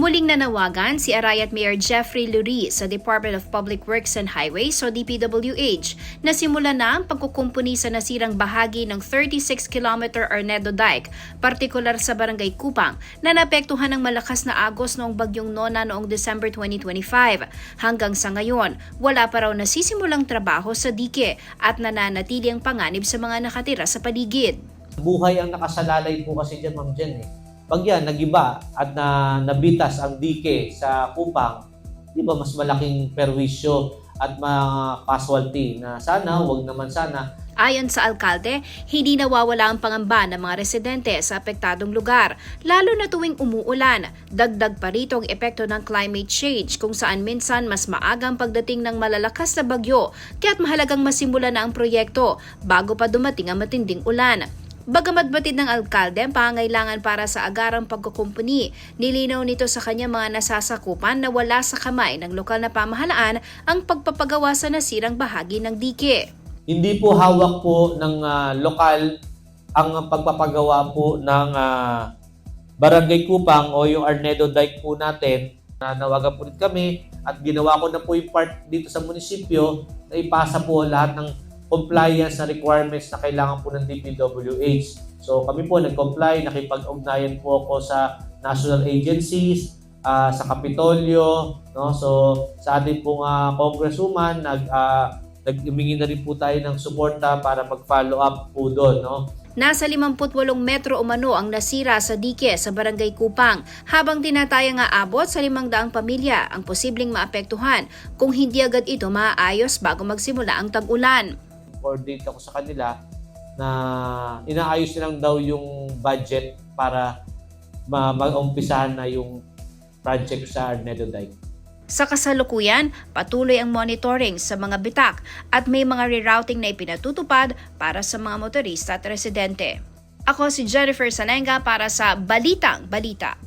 Muling nanawagan si Arayat Mayor Jeffrey Lurie sa Department of Public Works and Highways o DPWH na simulan na ang pagkukumpuni sa nasirang bahagi ng 36-kilometer Arnedo Dike, partikular sa Barangay Kupang, na naapektuhan ng malakas na agos noong bagyong Nona noong December 2025. Hanggang sa ngayon, wala pa raw nasisimulang trabaho sa dike at nananatili ang panganib sa mga nakatira sa paligid. Buhay ang nakasalalay po kasi dyan, Ma'am Jen. Pag yan, nagiba at nabitas ang dike sa Kupang, di ba mas malaking perwisyo at mga casualty na sana, wag naman sana. Ayon sa alkalde, hindi nawawala ang pangamba ng mga residente sa apektadong lugar, lalo na tuwing umuulan. Dagdag pa rito ang epekto ng climate change kung saan minsan mas maagang pagdating ng malalakas na bagyo, kaya't mahalagang masimula na ang proyekto bago pa dumating ang matinding ulan. Bagamat batid ng alkalde ang pangangailangan para sa agarang pagkukumpuni, nilinaw nito sa kanya mga nasasakupan na wala sa kamay ng lokal na pamahalaan ang pagpapagawa sa nasirang bahagi ng dike. Hindi po hawak po ng lokal ang pagpapagawa po ng Barangay Kupang o yung Arnedo Dike po natin. Nawagan po rin kami at ginawa ko na po yung part dito sa munisipyo na ipasa po lahat ng compliance na requirements na kailangan po ng DPWH. So kami po nag-comply, nakipag-ugnayan po ako sa national agencies, sa Kapitolyo, no? So sa ating pong congresswoman, nag-humingi na rin po tayo ng suporta para mag-follow up po doon, no? Nasa 58 metro umano ang nasira sa dike sa Barangay Kupang, habang tinatayang aabot sa 500 pamilya ang posibleng maapektuhan kung hindi agad ito maayos bago magsimula ang tag-ulan. Coordinate ako sa kanila na inaayos nilang daw yung budget para mag-umpisahan na yung project sa Arnedo Dike. Sa kasalukuyan, patuloy ang monitoring sa mga bitak at may mga rerouting na ipinatutupad para sa mga motorista at residente. Ako si Jennifer Sanenga para sa Balitang Balita.